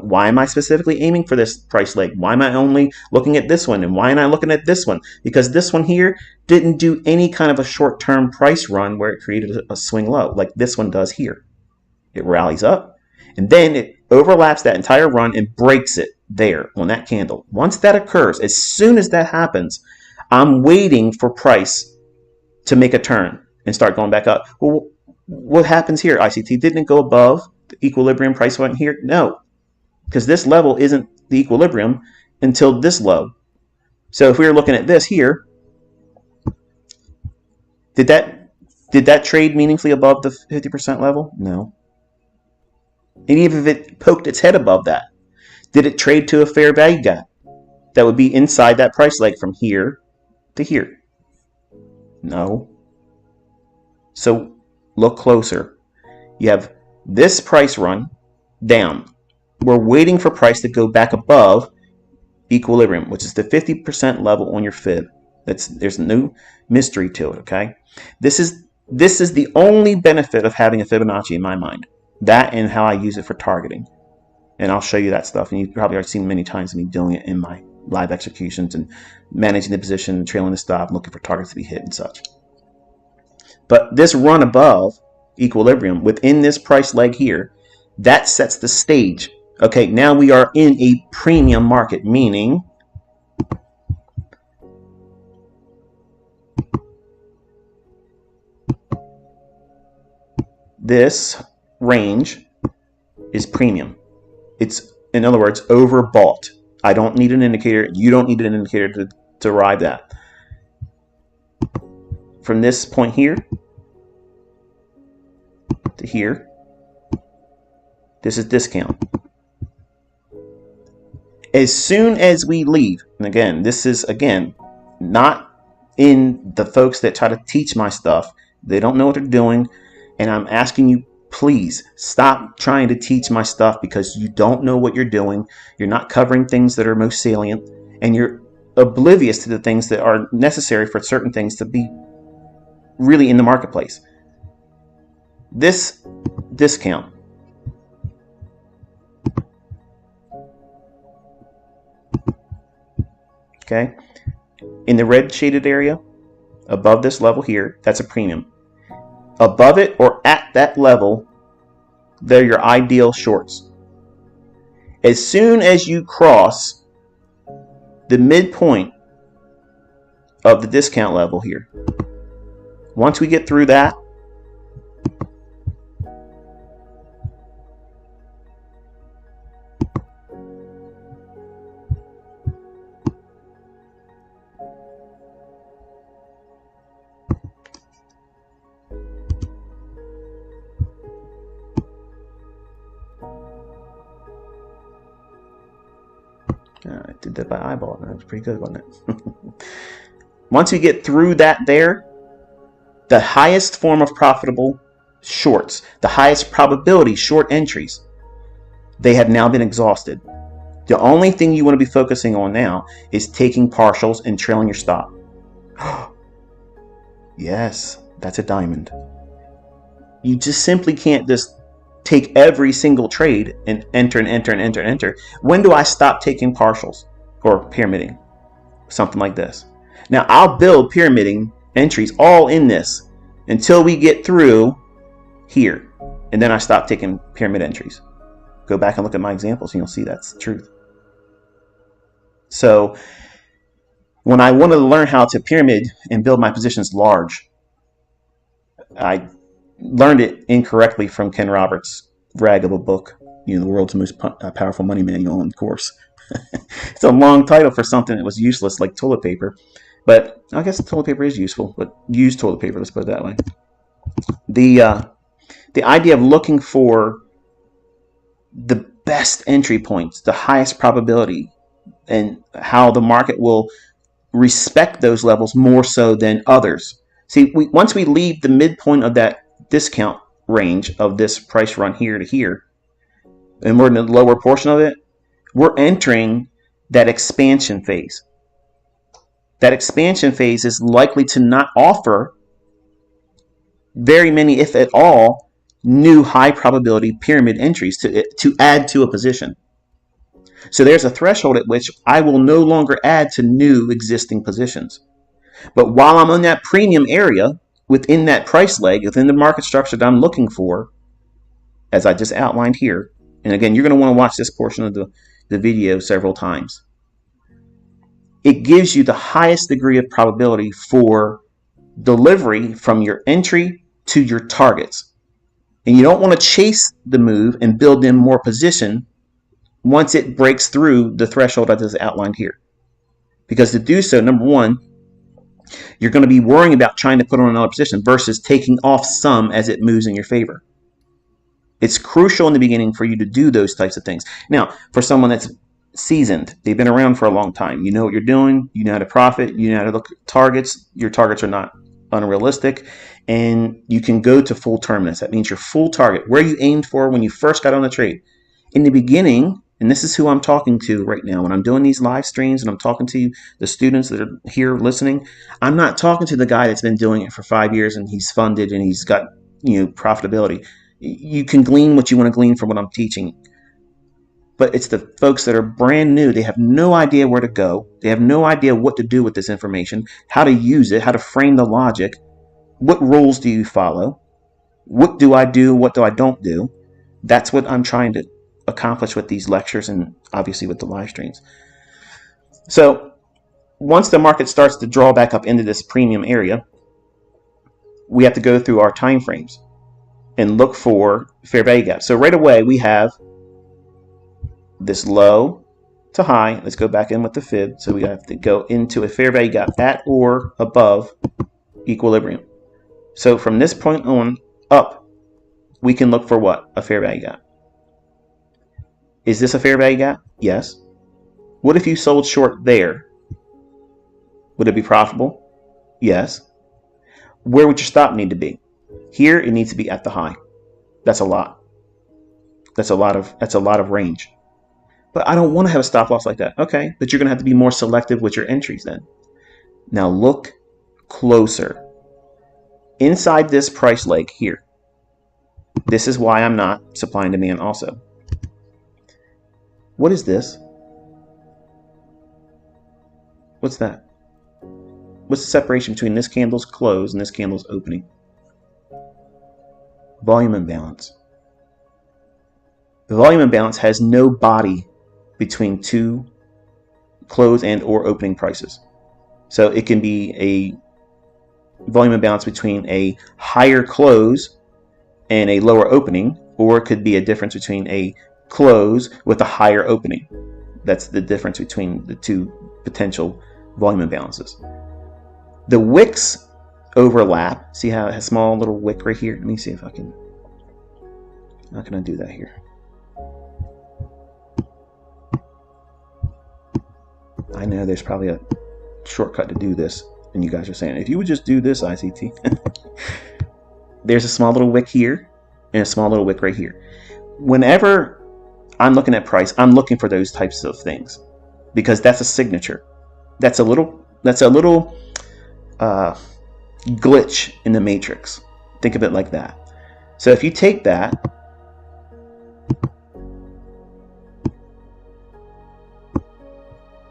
why am I specifically aiming for this price leg? Why am I only looking at this one? And why am I looking at this one? Because this one here didn't do any kind of a short-term price run where it created a swing low like this one does here. It rallies up and then it overlaps that entire run and breaks it there on that candle. Once that occurs, as soon as that happens, I'm waiting for price to make a turn and start going back up. Well, what happens here? ICT, didn't it go above the equilibrium? Price went here? No, because this level isn't the equilibrium until this low. So if we were looking at this here, did that trade meaningfully above the 50% level? No. And even if it poked its head above that, did it trade to a fair value gap that would be inside that price leg from here to here? No. So look closer. You have this price run down. We're waiting for price to go back above equilibrium, which is the 50% level on your fib. There's no mystery to it, okay? This is the only benefit of having a Fibonacci in my mind. That and how I use it for targeting. And I'll show you that stuff. And you've probably already seen many times me doing it in my live executions and managing the position, trailing the stop, and looking for targets to be hit and such. But this run above equilibrium within this price leg here, that sets the stage. Okay, now we are in a premium market, meaning this range is premium. It's, in other words, overbought. I don't need an indicator. You don't need an indicator to derive that. From this point here to here, this is discount. As soon as we leave, and again, this is, again, not in the folks that try to teach my stuff. They don't know what they're doing. And I'm asking you, please stop trying to teach my stuff because you don't know what you're doing. You're not covering things that are most salient, and you're oblivious to the things that are necessary for certain things to be really in the marketplace. This discount, okay, in the red shaded area above this level here, that's a premium. Above it or at that level, they're your ideal shorts. As soon as you cross the midpoint of the discount level here, once we get through that, I did that by eyeball. That was pretty good, wasn't it? Once we get through that there, the highest form of profitable shorts, the highest probability short entries, they have now been exhausted. The only thing you want to be focusing on now is taking partials and trailing your stop. Yes, that's a diamond. You just simply can't just take every single trade and enter and enter and enter and enter. When do I stop taking partials or pyramiding? Something like this. Now I'll build pyramiding entries all in this until we get through here, and then I stop taking pyramid entries. Go back and look at my examples and you'll see that's the truth. So when I wanted to learn how to pyramid and build my positions large, I learned it incorrectly from Ken Roberts' rag of a book, the world's most powerful money manual, of course. It's a long title for something that was useless, like toilet paper. But I guess toilet paper is useful, but use toilet paper, let's put it that way. The idea of looking for the best entry points, the highest probability, and how the market will respect those levels more so than others. See, once we leave the midpoint of that discount range of this price run here to here, and we're in the lower portion of it, we're entering that expansion phase. That expansion phase is likely to not offer very many, if at all, new high probability pyramid entries to add to a position. So there's a threshold at which I will no longer add to new existing positions. But while I'm in that premium area, within that price leg, within the market structure that I'm looking for, as I just outlined here, and again, you're going to want to watch this portion of the video several times, it gives you the highest degree of probability for delivery from your entry to your targets. And you don't want to chase the move and build in more position once it breaks through the threshold I just outlined here. Because to do so, number one, you're going to be worrying about trying to put on another position versus taking off some as it moves in your favor. It's crucial in the beginning for you to do those types of things. Now, for someone that's seasoned, they've been around for a long time, you know what you're doing, you know how to profit, you know how to look at targets, your targets are not unrealistic, and you can go to full terminus. That means your full target, where you aimed for when you first got on the trade. In the beginning, and this is who I'm talking to right now, when I'm doing these live streams and I'm talking to the students that are here listening, I'm not talking to the guy that's been doing it for 5 years and he's funded and he's got, profitability. You can glean what you want to glean from what I'm teaching. But it's the folks that are brand new. They have no idea where to go. They have no idea what to do with this information, how to use it, how to frame the logic. What rules do you follow? What do I do? What do I don't do? That's what I'm trying to accomplish with these lectures and obviously with the live streams. So once the market starts to draw back up into this premium area, we have to go through our time frames and look for fair value gaps. So right away we have this low to high. Let's go back in with the fib. So we have to go into a fair value gap at or above equilibrium. So from this point on up, we can look for what? A fair value gap. Is this a fair value gap? Yes. What if you sold short there? Would it be profitable? Yes. Where would your stop need to be? Here it needs to be at the high. That's a lot. That's a lot of range. But I don't want to have a stop loss like that. Okay, but you're going to have to be more selective with your entries then. Now look closer. Inside this price leg here. This is why I'm not supply and demand also. What is this? What's that? What's the separation between this candle's close and this candle's opening? Volume imbalance. The volume imbalance has no body between two close and or opening prices. So it can be a volume imbalance between a higher close and a lower opening, or it could be a difference between a close with a higher opening. That's the difference between the two potential volume imbalances. The wicks overlap. See how it has a small little wick right here? Let me see if I can. How can I do that here? I know there's probably a shortcut to do this, and you guys are saying, if you would just do this, ICT. There's a small little wick here and a small little wick right here. Whenever I'm looking at price, I'm looking for those types of things because that's a signature. That's a little glitch in the matrix. Think of it like that. So if you take that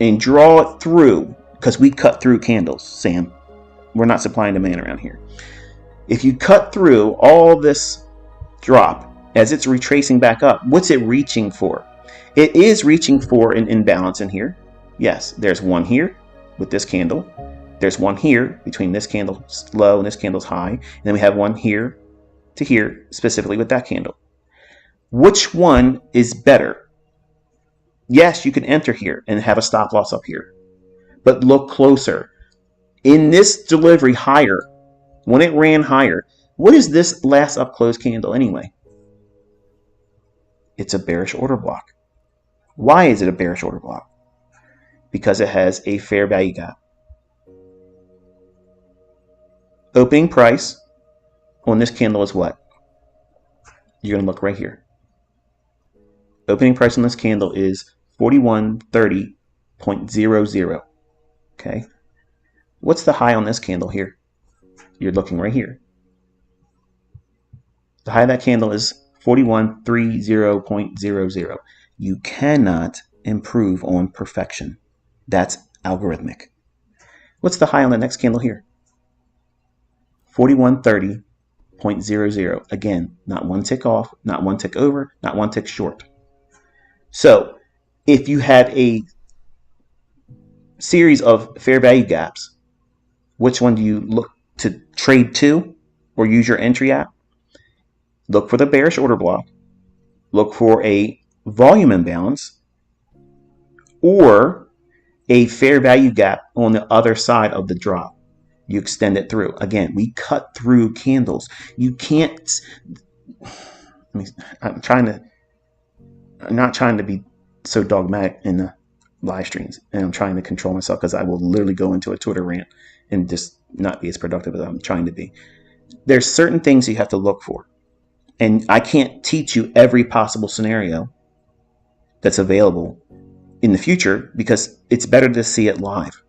and draw it through, because we cut through candles, Sam. We're not supply and demand around here. If you cut through all this drop as it's retracing back up, what's it reaching for? It is reaching for an imbalance in here. Yes, there's one here with this candle. There's one here between this candle's low and this candle's high. And then we have one here to here, specifically with that candle. Which one is better? Yes, you can enter here and have a stop loss up here. But look closer. In this delivery higher, when it ran higher, what is this last up close candle anyway? It's a bearish order block. Why is it a bearish order block? Because it has a fair value gap. Opening price on this candle is what? You're going to look right here. Opening price on this candle is 4130.00. Okay. What's the high on this candle here? You're looking right here. The high of that candle is 4130.00. You cannot improve on perfection. That's algorithmic. What's the high on the next candle here? 4130.00. Again, not one tick off, not one tick over, not one tick short. So if you had a series of fair value gaps, which one do you look to trade to or use your entry at? Look for the bearish order block, look for a volume imbalance, or a fair value gap on the other side of the drop. You extend it through. Again, we cut through candles. You can't, I'm not trying to be so dogmatic in the live streams, and I'm trying to control myself because I will literally go into a Twitter rant and just not be as productive as I'm trying to be. There's certain things you have to look for. And I can't teach you every possible scenario that's available in the future because it's better to see it live,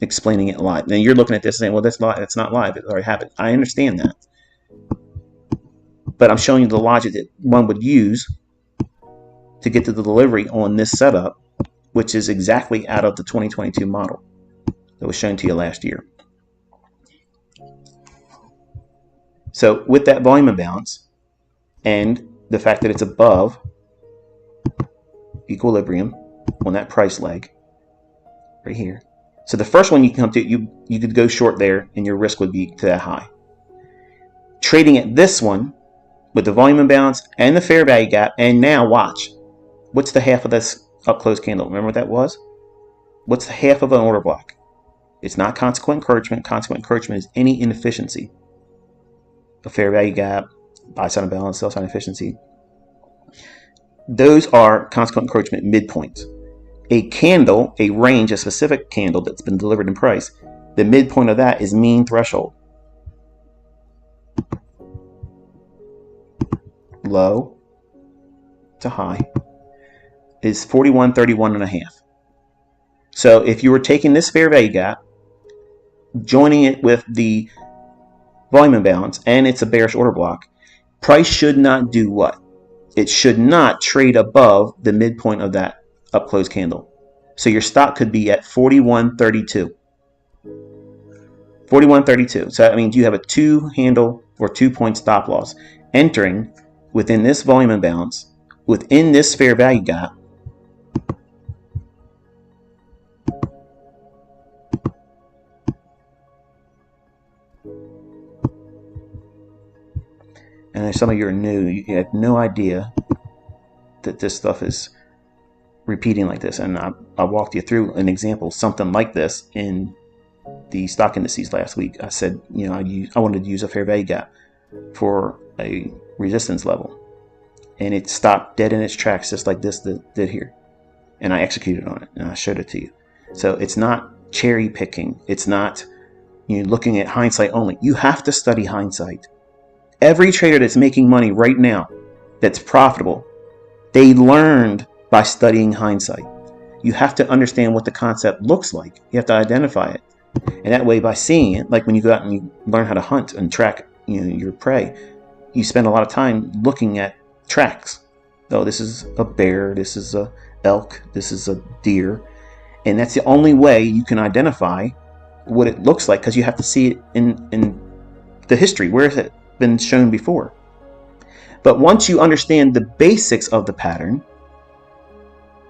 explaining it live. Now you're looking at this saying, well, that's not live. It already happened. I understand that. But I'm showing you the logic that one would use to get to the delivery on this setup, which is exactly out of the 2022 model that was shown to you last year. So with that volume imbalance, and the fact that it's above equilibrium on that price leg right here. So the first one you can come to, you could go short there and your risk would be to that high. Trading at this one with the volume imbalance and the fair value gap, and now watch. What's the half of this up close candle? Remember what that was? What's the half of an order block? It's not consequent encroachment. Consequent encroachment is any inefficiency. A fair value gap, buy side imbalance, sell side inefficiency. Those are consequent encroachment midpoints. A candle, a range, a specific candle that's been delivered in price, the midpoint of that is mean threshold. Low to high is 41.31.5. So if you were taking this fair value gap, joining it with the volume imbalance, and it's a bearish order block, price should not do what? It should not trade above the midpoint of that up close candle. So your stop could be at 41.32. 41.32. So that means you have a 2-handle or 2-point stop loss entering within this volume imbalance, within this fair value gap. And if some of you are new, you have no idea that this stuff is repeating like this. And I walked you through an example, something like this in the stock indices last week. I said, you know, I wanted to use a fair value gap for a resistance level. And it stopped dead in its tracks just like this did here. And I executed on it and I showed it to you. So it's not cherry picking. It's not, you know, looking at hindsight only. You have to study hindsight. Every trader that's making money right now, that's profitable, they learned by studying hindsight. You have to understand what the concept looks like. You have to identify it. And that way, by seeing it, like when you go out and you learn how to hunt and track, you know, your prey, you spend a lot of time looking at tracks. Oh, this is a bear, this is a elk, this is a deer. And that's the only way you can identify what it looks like, because you have to see it in the history. Where has it been shown before? But once you understand the basics of the pattern,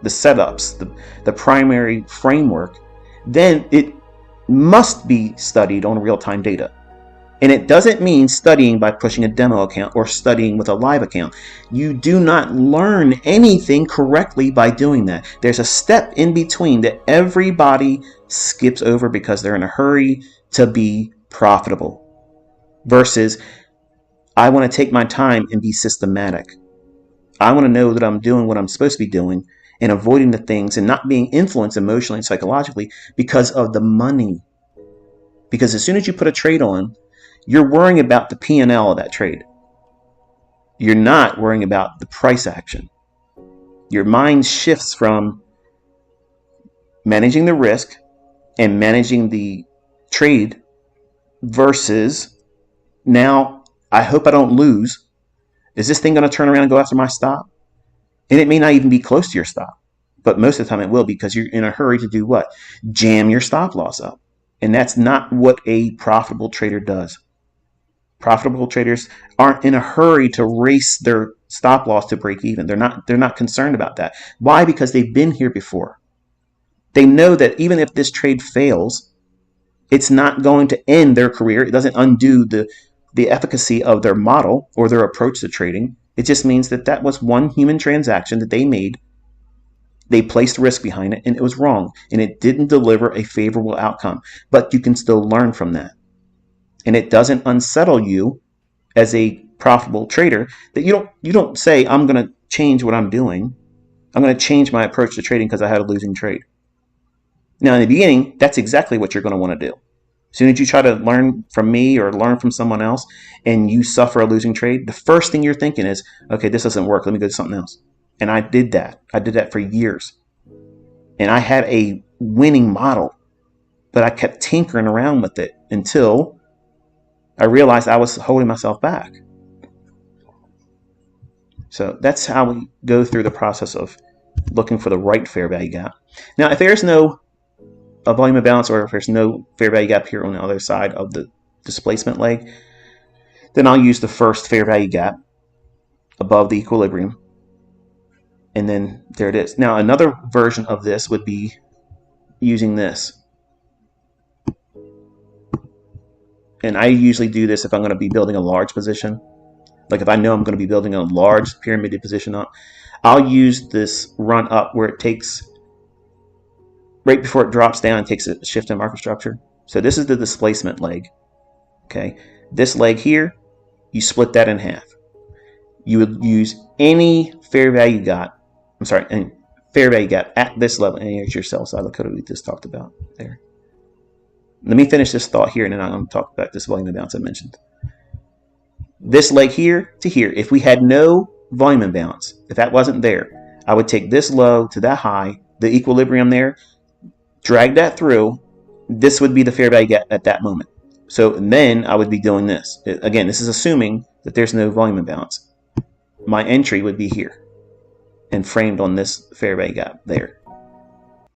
the setups, the primary framework, then it must be studied on real-time data. And it doesn't mean studying by pushing a demo account or studying with a live account. You do not learn anything correctly by doing that. There's a step in between that everybody skips over because they're in a hurry to be profitable. Versus, I want to take my time and be systematic. I want to know that I'm doing what I'm supposed to be doing and avoiding the things and not being influenced emotionally and psychologically because of the money. Because as soon as you put a trade on, you're worrying about the P&L of that trade. You're not worrying about the price action. Your mind shifts from managing the risk and managing the trade versus, now I hope I don't lose. Is this thing going to turn around and go after my stop? And it may not even be close to your stop. But most of the time it will, because you're in a hurry to do what? Jam your stop loss up. And that's not what a profitable trader does. Profitable traders aren't in a hurry to race their stop loss to break even. They're not concerned about that. Why? Because they've been here before. They know that even if this trade fails, it's not going to end their career. It doesn't undo the efficacy of their model or their approach to trading. It just means that that was one human transaction that they made. They placed risk behind it, and it was wrong, and it didn't deliver a favorable outcome. But you can still learn from that. And it doesn't unsettle you as a profitable trader that you don't say, I'm going to change what I'm doing. I'm going to change my approach to trading because I had a losing trade. Now, in the beginning, that's exactly what you're going to want to do. As soon as you try to learn from me or learn from someone else and you suffer a losing trade, the first thing you're thinking is, okay, this doesn't work. Let me go to something else. And I did that. I did that for years. And I had a winning model, but I kept tinkering around with it until I realized I was holding myself back. So that's how we go through the process of looking for the right fair value gap. Now, if there's no volume imbalance, or if there's no fair value gap here on the other side of the displacement leg, then I'll use the first fair value gap above the equilibrium. And then there it is. Now, another version of this would be using this. And I usually do this if I'm going to be building a large position. Like if I know I'm going to be building a large pyramided position up, I'll use this run up where it takes, right before it drops down, it takes a shift in market structure. So this is the displacement leg. Okay. This leg here, you split that in half. You would use any fair value gap, any fair value gap at this level, and here's your sell side liquidity we just talked about there. Let me finish this thought here, and then I'm going to talk about this volume imbalance I mentioned. This leg here to here, if we had no volume imbalance, if that wasn't there, I would take this low to that high, the equilibrium there, drag that through. This would be the fair value gap at that moment. So then I would be doing this. Again, this is assuming that there's no volume imbalance. My entry would be here and framed on this fair value gap there.